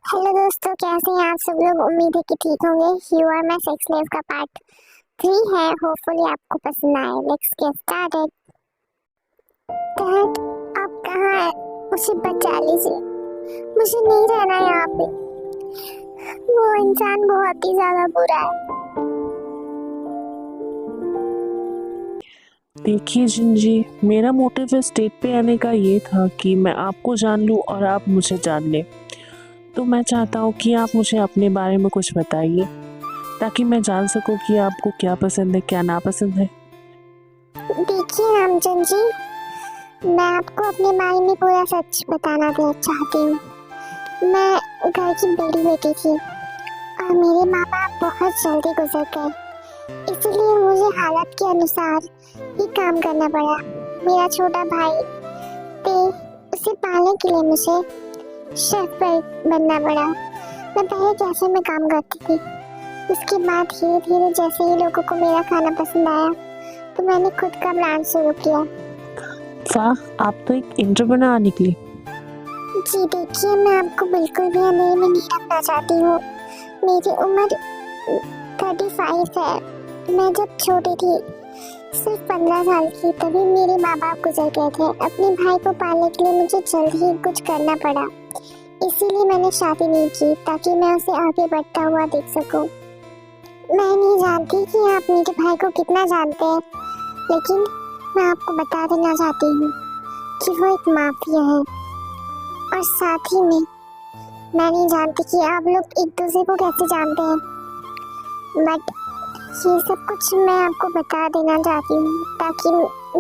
Hello दोस्तों, कैसे हैं आप सब लोग। उम्मीद है कि ठीक होंगे। You are my sex life का पार्ट 3 है। होपफुली आपको पसंद आए। Let's get started. डैड, आप कहाँ हैं? मुझे बचा लीजिए। मुझे नहीं रहना यहाँ पे। वो इंसान बहुत ही ज्यादा बुरा है। देखिए जिन जी, मेरा मोटिव इस डेट पे आने का ये था कि मैं आपको जान लूँ और आप मुझे जान लें। तो मैं चाहता हूँ कि आप मुझे अपने बारे में कुछ बताइए ताकि मैं जान सकूँ कि आपको क्या पसंद है, क्या नापसंद है। देखिए रामचंद्र जी, मैं आपको अपने बारे में पूरा सच बताना चाहती हूँ। मैं घर की बड़ी बेटी थी और मेरे माँ बाप बहुत जल्दी गुजर गए, इसलिए मुझे हालत के अनुसार ही काम करना पड़ा। मेरा छोटा भाई थे, उसे पालने के लिए मुझे शेफ बनना पड़ा। मैं पहले कैफे में काम करती थी। उसके बाद धीरे धीरे जैसे ही लोगों को मेरा खाना पसंद आया तो मैंने खुद का ब्रांड शुरू किया। वाह, आप तो एक एंटरप्रेन्योर निकली। जी देखिए, मैं आपको बिल्कुल भी अंधेरे में नहीं रखना चाहती हूँ। मेरी उम्र 35 है। मैं जब छोटी थी, सिर्फ 15 साल की, तभी मेरे माँ बाप गुजर गए थे। अपने भाई को पालने के लिए मुझे जल्द ही कुछ करना पड़ा, इसीलिए मैंने शादी नहीं की ताकि मैं उसे आगे बढ़ता हुआ देख सकूं। मैं नहीं जानती कि आप मेरे भाई को कितना जानते हैं, लेकिन मैं आपको बता देना चाहती हूँ कि वो एक माफिया है। और साथ ही में मैं नहीं जानती कि आप लोग एक दूसरे को कैसे जानते हैं, बट ये सब कुछ मैं आपको बता देना चाहती हूँ ताकि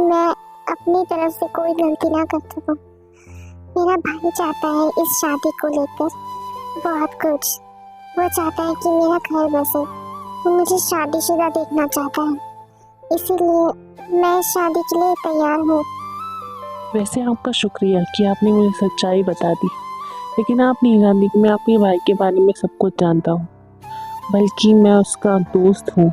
मैं अपनी तरफ से कोई गलती ना कर सकूं। मेरा भाई चाहता है इस शादी को लेकर बहुत कुछ। वो चाहता है कि मेरा घर बसे। वो मुझे शादीशुदा देखना चाहता है, इसीलिए मैं इस शादी के लिए तैयार हूँ। वैसे आपका शुक्रिया कि आपने मुझे सच्चाई बता दी, लेकिन आप नहीं जानती कि मैं अपने भाई के बारे में सब कुछ जानता हूँ। बल्कि मैं उसका दोस्त हूँ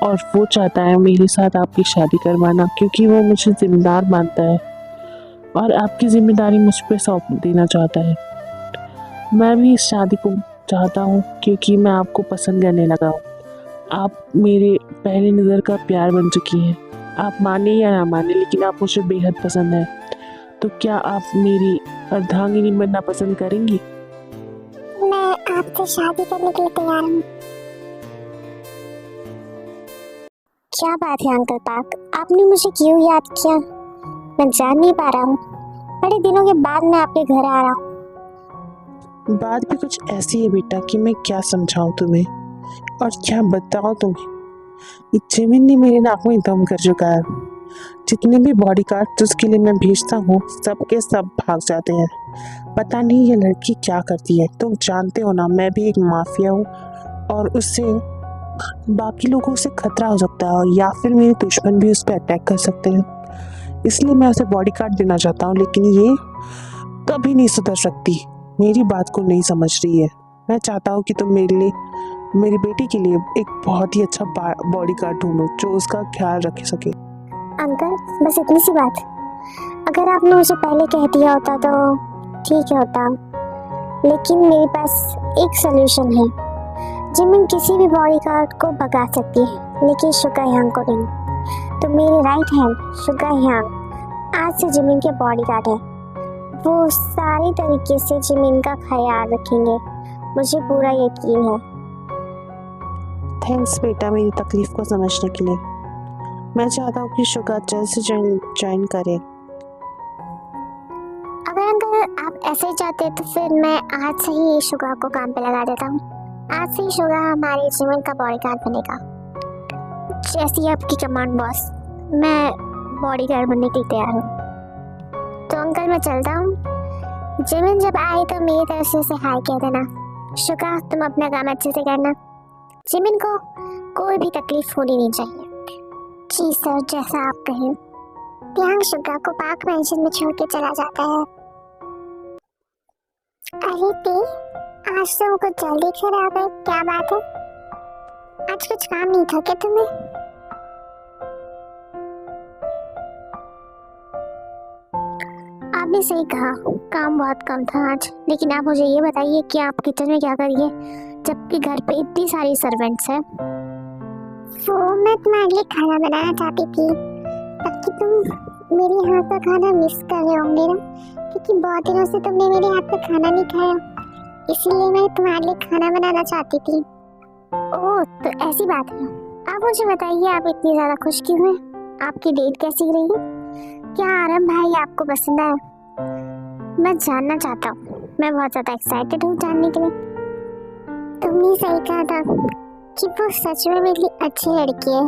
और वो चाहता है मेरे साथ आपकी शादी करवाना, क्योंकि वो मुझे जिम्मेदार मानता है और आपकी जिम्मेदारी मुझ पर सौंप देना चाहता है। मैं भी इस शादी को चाहता हूँ क्योंकि मैं आपको पसंद करने लगा हूँ। आप मेरे पहली नज़र का प्यार बन चुकी हैं। आप माने या ना माने, लेकिन आप मुझे बेहद पसंद हैं। तो क्या आप मेरी अर्धांगिनी बनना पसंद करेंगी? मैं आपसे शादी करने के लिए तैयार हूँ। क्या बात है अंकल पार्क, आपने मुझे क्यों याद किया? मैं जान नहीं पा रहा हूँ। बड़े दिनों के बाद मैं आपके घर आ रहा हूँ। बात भी कुछ ऐसी है बेटा कि मैं क्या समझाऊं तुम्हें और क्या बताऊं तुम्हें। जिमिन ने मेरे नाक में दम कर चुका है। जितने भी बॉडीगार्ड उसके लिए मैं भेजता हूँ, सब के सब भाग जाते हैं। पता नहीं ये लड़की क्या करती है। तुम जानते हो ना, मैं भी एक माफिया हूँ और उससे बाकी लोगों से खतरा हो सकता है, और या फिर मेरे दुश्मन भी उस पर अटैक कर सकते हैं। इसलिए मैं उसे बॉडीगार्ड देना चाहता हूँ, लेकिन ये कभी नहीं सुधर सकती। मेरी बात को नहीं समझ रही है। मैं चाहता हूँ कि तुम मेरे लिए, मेरी बेटी के लिए एक बहुत ही अच्छा बॉडीगार्ड ढूंढो जो उसका ख्याल रख सके। अंकल, बस इतनी सी बात। अगर आपने मुझे पहले कह दिया होता तो ठीक होता, लेकिन मेरे पास एक सोल्यूशन है। जिमिन किसी भी बॉडीगार्ड को भगा सकती है, लेकिन शुगा यांग को नहीं। तो मेरे राइट हैंड शुगा यांग आज से जिमिन के बॉडीगार्ड है। वो सारी तरीके से जिमिन का ख्याल रखेंगे, मुझे पूरा यकीन है। थैंक्स बेटा, मेरी तकलीफ को समझने के लिए। मैं चाहता हूँ कि शुगा जल्द से जल्द ज्वाइन करे। अगर आप ऐसे ही चाहते तो फिर मैं आज से ही शुगा को काम पे लगा देता हूँ। आज से ही शुगा हमारे जिमिन का बॉडीगार्ड बनेगा। जैसी आपकी कमांड बॉस। मैं बॉडीगार्ड बनने के लिए तैयार हूँ। तो अंकल, मैं चलता हूँ। जिमिन जब आए तो मेरी तरफ से उसे हाय कह देना। शुगा, तुम अपना काम अच्छे से करना। जिमिन को कोई भी तकलीफ होनी नहीं चाहिए। जी सर, जैसा आप कहें। त्यांग शुगा को पार्क मेंशन में छोड़ के चला जाता है। अरे ते, आज तो कुछ जल्दी खराब है, क्या बात है? आज कुछ काम नहीं था क्या तुम्हें? आपने सही कहा, काम बहुत कम था आज। लेकिन आप मुझे ये बताइए कि आप किचन में क्या करिए जबकि घर पे इतनी सारी सर्वेंट्स हैं। वो मैं तुम्हारे लिए खाना बनाना चाहती थी ताकि तुम मेरे हाथ का खाना मिस कर रहे होंगे ना, क्योंकि बहुत दिनों से तुमने मेरे हाथ का खाना नहीं खाया, इसीलिए मैं तुम्हारे लिए खाना बनाना चाहती थी। ओह, तो ऐसी बात है। आप मुझे बताइए, आप इतनी ज़्यादा खुश क्यों हैं? आपकी डेट कैसी रही? क्या आरम भाई आपको पसंद आया? मैं जानना चाहता हूँ, मैं बहुत ज़्यादा एक्साइटेड हूँ जानने के लिए। तुमने सही कहा था कि वो सच में मेरी अच्छी लड़की है,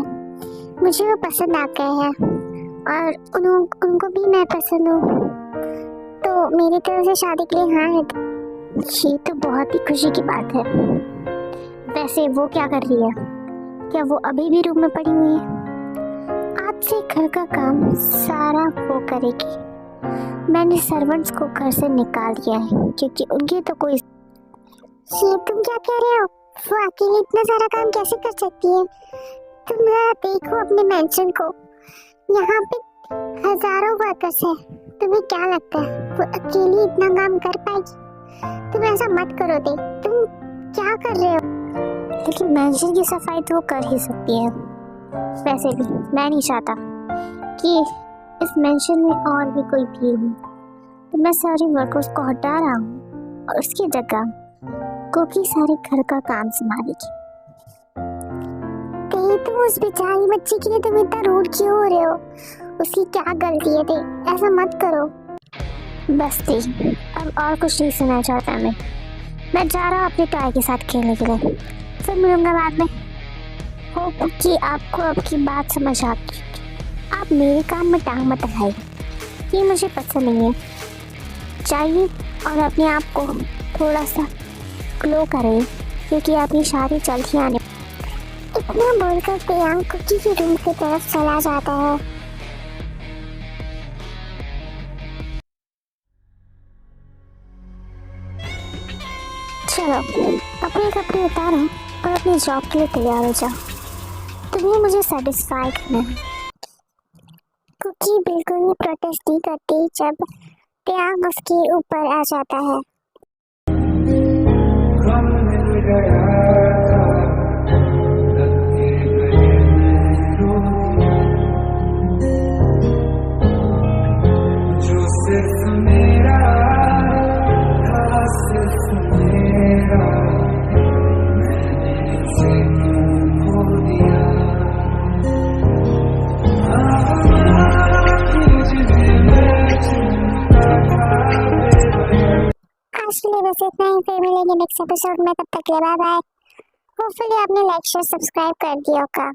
मुझे वो पसंद आ गए हैं और उनको भी मैं पसंद हूँ, तो मेरी तरफ से शादी के लिए हाँ है। ये तो बहुत ही खुशी की बात है। वैसे वो क्या कर रही है? क्या वो अभी भी रूम में पड़ी हुई है? आज से घर का काम सारा वो करेगी। मैंने सर्वेंट्स को घर से निकाल दिया है क्योंकि उनकी तो कोई। ये तुम क्या कह रहे हो? वो अकेले इतना सारा काम कैसे कर सकती है? तुम जरा देखो अपने मेंशन को, यहाँ पे हजारों वर्कर्स है। तुम्हें क्या लगता है वो अकेली इतना काम कर पाएगी? तुम ऐसा मत करो। दे तुम क्या कर रहे हो? लेकिन मेंशन की सफाई तो वो कर ही सकती है। वैसे भी मैं नहीं चाहता कि इस मेंशन में और भी कोई भीड़ हो, तो मैं सारे वर्कर्स को हटा रहा हूँ और उसकी जगह कुकी सारे घर का काम संभालेगी। तुम उस बेचारी बच्ची के लिए तुम इतना रूड क्यों हो रहे हो? उसकी क्या गलती है? ऐसा मत करो। बस अब और कुछ नहीं सुनना चाहता मैं जा रहा हूँ अपने टॉय के साथ खेलने के लिए, फिर मिलूंगा बाद में। होप कि आपको अब की बात समझ आ गई। आप मेरे काम में टांग मत अड़ाइए, ये मुझे पसंद नहीं है। चाहिए और अपने आप को थोड़ा सा ग्लो करें क्योंकि आपकी शादी जल्द ही आने। इतना बोलकर प्रियांक कुकी के रूम की तरफ चला जाता है। चलो अपने कपड़े उतारो और अपनी जॉब के लिए तैयार हो जाओ। तुम्हें मुझे सेटिस्फाई करना है। कुकी बिल्कुल भी प्रोटेस्ट नहीं करती जब प्रियांक उसके ऊपर आ जाता है। आज के लिए बस इतना ही, फिर मिलेंगे नेक्स्ट एपिसोड में। तब तक के लिए बाय बाय। होपफुली आपने लाइक शेयर सब्सक्राइब कर दिया होगा।